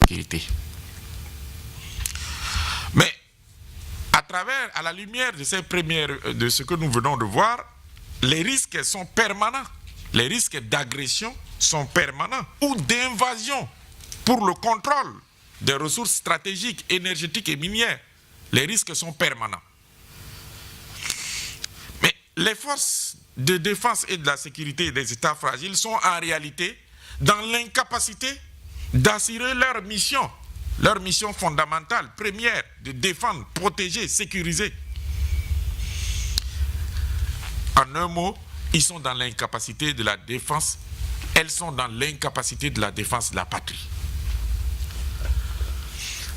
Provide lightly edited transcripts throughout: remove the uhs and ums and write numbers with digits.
sécurité. Mais à la lumière de ce que nous venons de voir, les risques sont permanents. Les risques d'agression sont permanents ou d'invasion pour le contrôle des ressources stratégiques, énergétiques et minières. Les risques sont permanents. Mais les forces de défense et de la sécurité des États fragiles sont en réalité dans l'incapacité d'assurer leur mission fondamentale, première, de défendre, protéger, sécuriser. En un mot, ils sont dans l'incapacité de la défense, elles sont dans l'incapacité de la défense de la patrie.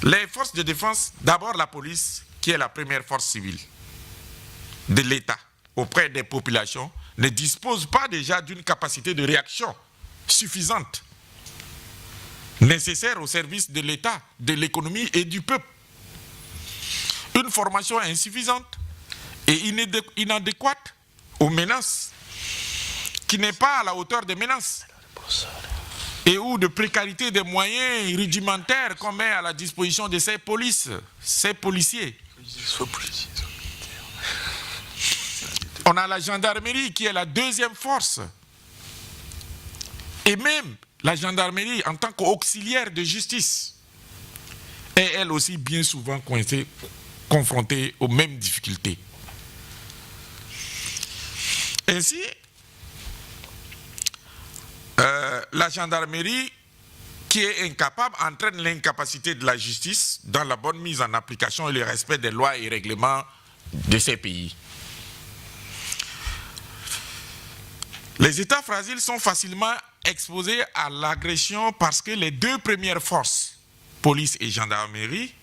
Les forces de défense, d'abord la police, qui est la première force civile de l'État auprès des populations, ne dispose pas déjà d'une capacité de réaction suffisante, nécessaire au service de l'État, de l'économie et du peuple. Une formation insuffisante et inadéquate aux menaces, qui n'est pas à la hauteur des menaces, et ou de précarité des moyens rudimentaires qu'on met à la disposition de ces policiers. On a la gendarmerie qui est la deuxième force. Et même la gendarmerie en tant qu'auxiliaire de justice est elle aussi bien souvent confrontée aux mêmes difficultés. Ainsi, la gendarmerie qui est incapable entraîne l'incapacité de la justice dans la bonne mise en application et le respect des lois et règlements de ces pays. Les États fragiles sont facilement exposés à l'agression parce que les deux premières forces, police et gendarmerie,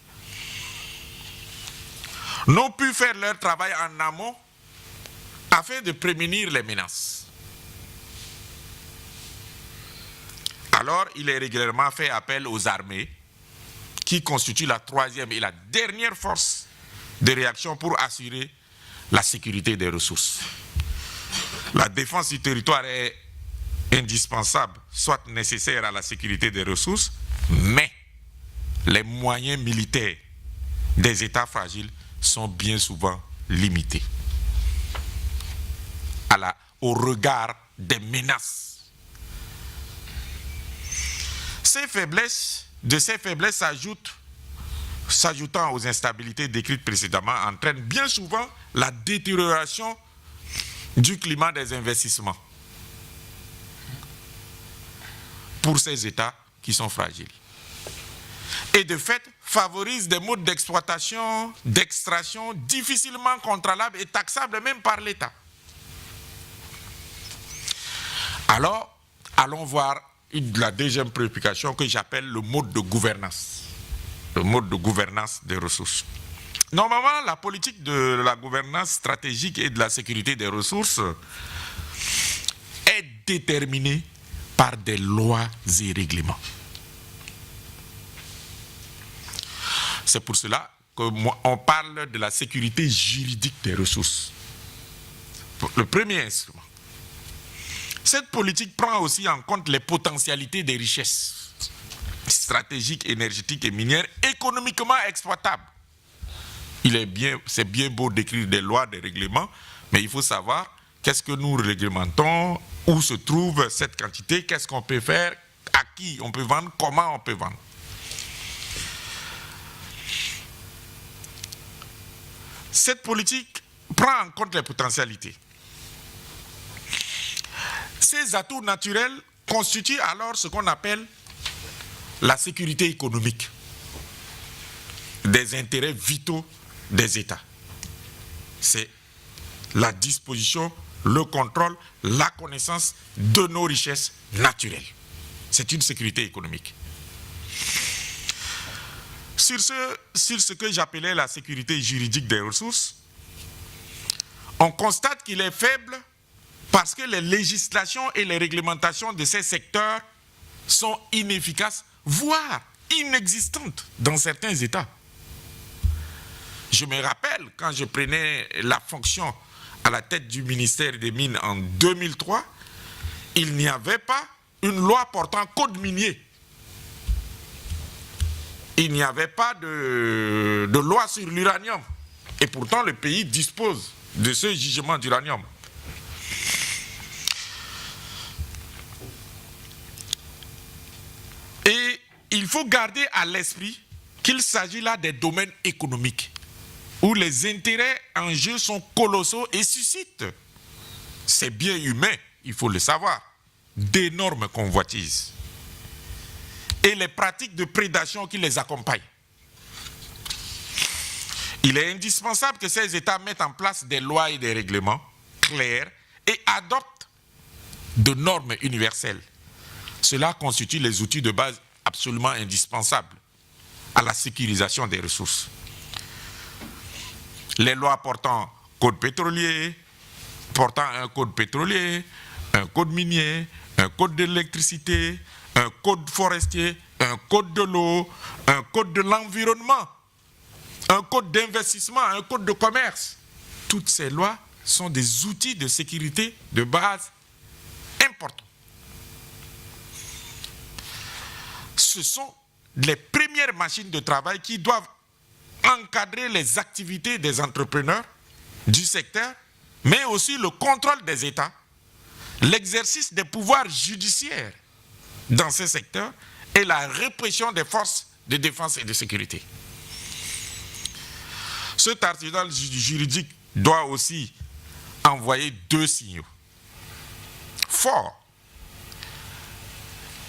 n'ont pu faire leur travail en amont afin de prévenir les menaces. Alors, il est régulièrement fait appel aux armées, qui constituent la troisième et la dernière force de réaction pour assurer la sécurité des ressources. La défense du territoire est indispensable, soit nécessaire à la sécurité des ressources, mais les moyens militaires des États fragiles sont bien souvent limités au regard des menaces. De ces faiblesses s'ajoutant aux instabilités décrites précédemment, entraînent bien souvent la détérioration du climat des investissements pour ces États qui sont fragiles. Et de fait, favorisent des modes d'exploitation, d'extraction difficilement contrôlables et taxables même par l'État. Alors, allons voir la deuxième préoccupation que j'appelle le mode de gouvernance. Le mode de gouvernance des ressources. Normalement, la politique de la gouvernance stratégique et de la sécurité des ressources est déterminée par des lois et règlements. C'est pour cela qu'on parle de la sécurité juridique des ressources. Le premier instrument. Cette politique prend aussi en compte les potentialités des richesses stratégiques, énergétiques et minières économiquement exploitables. C'est bien beau d'écrire des lois, des règlements, mais il faut savoir qu'est-ce que nous réglementons, où se trouve cette quantité, qu'est-ce qu'on peut faire, à qui on peut vendre, comment on peut vendre. Cette politique prend en compte les potentialités. Ces atouts naturels constituent alors ce qu'on appelle la sécurité économique des intérêts vitaux des États. C'est la disposition, le contrôle, la connaissance de nos richesses naturelles. C'est une sécurité économique. Sur ce que j'appelais la sécurité juridique des ressources, on constate qu'il est faible parce que les législations et les réglementations de ces secteurs sont inefficaces, voire inexistantes dans certains États. Je me rappelle, quand je prenais la fonction à la tête du ministère des Mines en 2003, il n'y avait pas une loi portant code minier. il n'y avait pas de loi sur l'uranium. Et pourtant, le pays dispose de ce gisement d'uranium. Et il faut garder à l'esprit qu'il s'agit là des domaines économiques où les intérêts en jeu sont colossaux et suscitent, c'est bien humain, il faut le savoir, d'énormes convoitises et les pratiques de prédation qui les accompagnent. Il est indispensable que ces États mettent en place des lois et des règlements clairs et adoptent de normes universelles. Cela constitue les outils de base absolument indispensables à la sécurisation des ressources. Les lois portant code pétrolier, portant un code pétrolier, un code minier, un code de l'électricité, un code forestier, un code de l'eau, un code de l'environnement, un code d'investissement, un code de commerce. Toutes ces lois sont des outils de sécurité de base importants. Ce sont les premières machines de travail qui doivent encadrer les activités des entrepreneurs du secteur, mais aussi le contrôle des États, l'exercice des pouvoirs judiciaires dans ces secteurs et la répression des forces de défense et de sécurité. Cet arsenal juridique doit aussi envoyer deux signaux forts.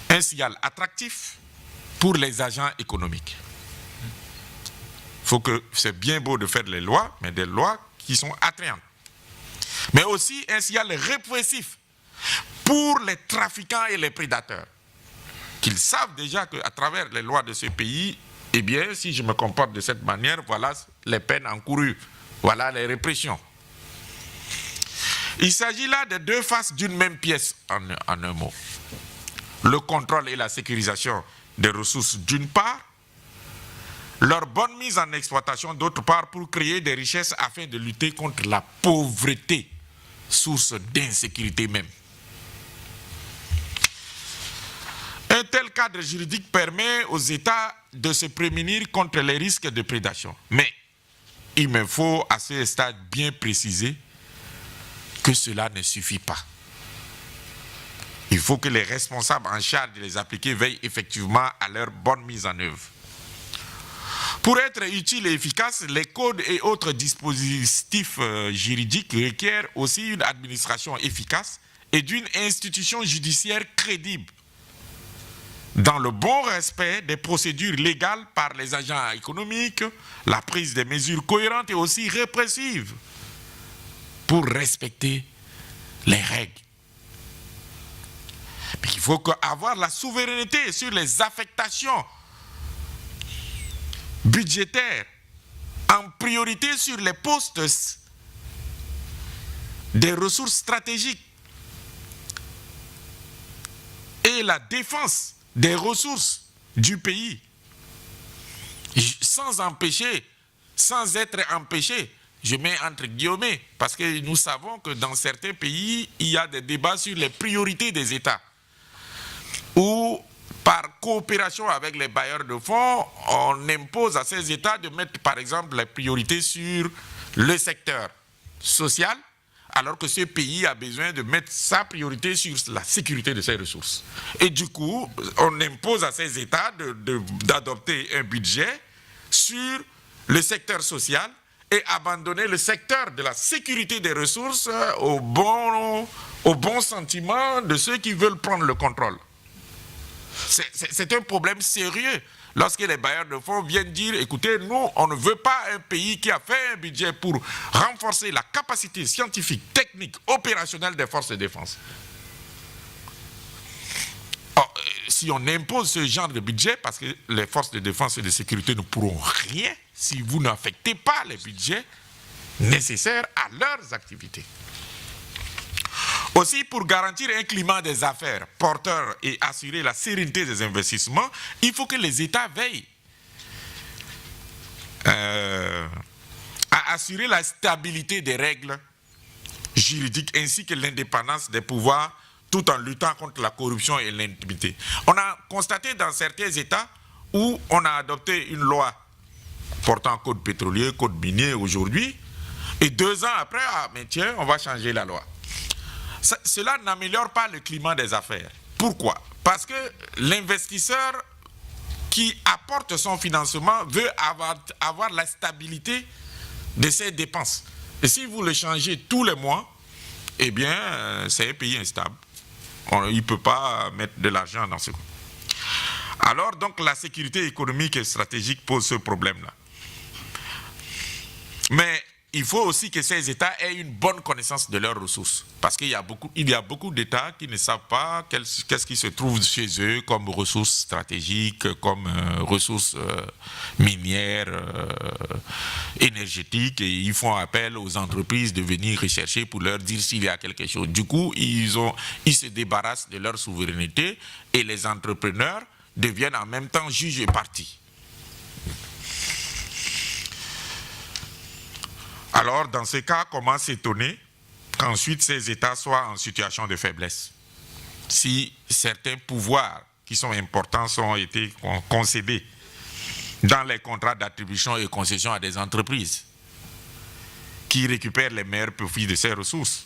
Un signal attractif pour les agents économiques. C'est bien beau de faire les lois, mais des lois qui sont attrayantes. Mais aussi un signal répressif pour les trafiquants et les prédateurs, qu'ils savent déjà qu'à travers les lois de ce pays, eh bien, si je me comporte de cette manière, voilà les peines encourues, voilà les répressions. Il s'agit là de deux faces d'une même pièce, en un mot. Le contrôle et la sécurisation des ressources d'une part, leur bonne mise en exploitation d'autre part pour créer des richesses afin de lutter contre la pauvreté, source d'insécurité même. Un tel cadre juridique permet aux États de se prémunir contre les risques de prédation. Mais il me faut à ce stade bien préciser que cela ne suffit pas. Il faut que les responsables en charge de les appliquer veillent effectivement à leur bonne mise en œuvre. Pour être utiles et efficaces, les codes et autres dispositifs juridiques requièrent aussi une administration efficace et d'une institution judiciaire crédible, dans le bon respect des procédures légales par les agents économiques, la prise des mesures cohérentes et aussi répressives pour respecter les règles. Mais il faut avoir la souveraineté sur les affectations budgétaires, en priorité sur les postes des ressources stratégiques et la défense des ressources du pays, sans être empêché, je mets entre guillemets, parce que nous savons que dans certains pays, il y a des débats sur les priorités des États, où par coopération avec les bailleurs de fonds, on impose à ces États de mettre par exemple les priorités sur le secteur social, alors que ce pays a besoin de mettre sa priorité sur la sécurité de ses ressources. Et du coup, on impose à ces États d'adopter un budget sur le secteur social et abandonner le secteur de la sécurité des ressources au bon sentiment de ceux qui veulent prendre le contrôle. C'est un problème sérieux lorsque les bailleurs de fonds viennent dire, écoutez, nous, on ne veut pas un pays qui a fait un budget pour renforcer la capacité scientifique, technique, opérationnelle des forces de défense. Or, si on impose ce genre de budget, parce que les forces de défense et de sécurité ne pourront rien si vous n'affectez pas les budgets nécessaires à leurs activités. Aussi, pour garantir un climat des affaires porteur et assurer la sérénité des investissements, il faut que les États veillent à assurer la stabilité des règles juridiques ainsi que l'indépendance des pouvoirs tout en luttant contre la corruption et l'impunité. On a constaté dans certains États où on a adopté une loi portant code pétrolier, code minier aujourd'hui, et 2 ans après, ah mais tiens, on va changer la loi. Cela n'améliore pas le climat des affaires. Pourquoi? Parce que l'investisseur qui apporte son financement veut avoir la stabilité de ses dépenses. Et si vous le changez tous les mois, eh bien, c'est un pays instable. Il ne peut pas mettre de l'argent dans ce coup. Alors, donc, la sécurité économique et stratégique pose ce problème-là. Mais il faut aussi que ces États aient une bonne connaissance de leurs ressources. Parce qu'il y a beaucoup d'États qui ne savent pas qu'est-ce qui se trouve chez eux comme ressources stratégiques, comme ressources minières, énergétiques. Et ils font appel aux entreprises de venir rechercher pour leur dire s'il y a quelque chose. Du coup, ils se débarrassent de leur souveraineté et les entrepreneurs deviennent en même temps juges et parties. Alors, dans ce cas, comment s'étonner qu'ensuite ces États soient en situation de faiblesse? Si certains pouvoirs qui sont importants ont été concédés dans les contrats d'attribution et concession à des entreprises qui récupèrent les meilleurs profits de ces ressources.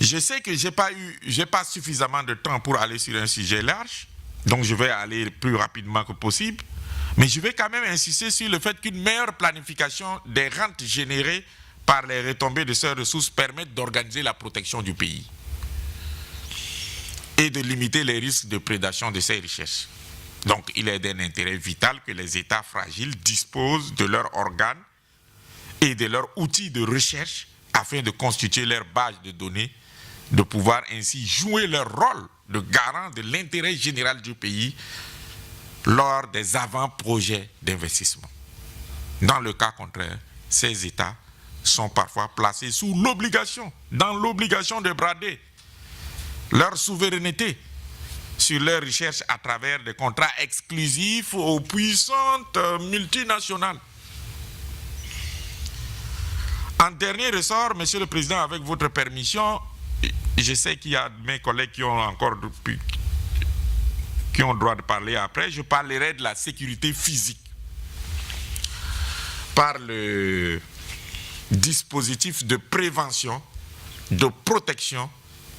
Je sais que je n'ai pas suffisamment de temps pour aller sur un sujet large, donc je vais aller le plus rapidement que possible. Mais je vais quand même insister sur le fait qu'une meilleure planification des rentes générées par les retombées de ces ressources permettent d'organiser la protection du pays et de limiter les risques de prédation de ces richesses. Donc, il est d'un intérêt vital que les États fragiles disposent de leurs organes et de leurs outils de recherche afin de constituer leur base de données, de pouvoir ainsi jouer leur rôle de garant de l'intérêt général du pays lors des avant-projets d'investissement. Dans le cas contraire, ces États sont parfois placés dans l'obligation de brader leur souveraineté sur leurs recherches à travers des contrats exclusifs aux puissantes multinationales. En dernier ressort, Monsieur le Président, avec votre permission, je sais qu'il y a mes collègues qui ont droit de parler après, je parlerai de la sécurité physique par le dispositif de prévention, de protection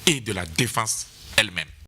et de la défense elle-même.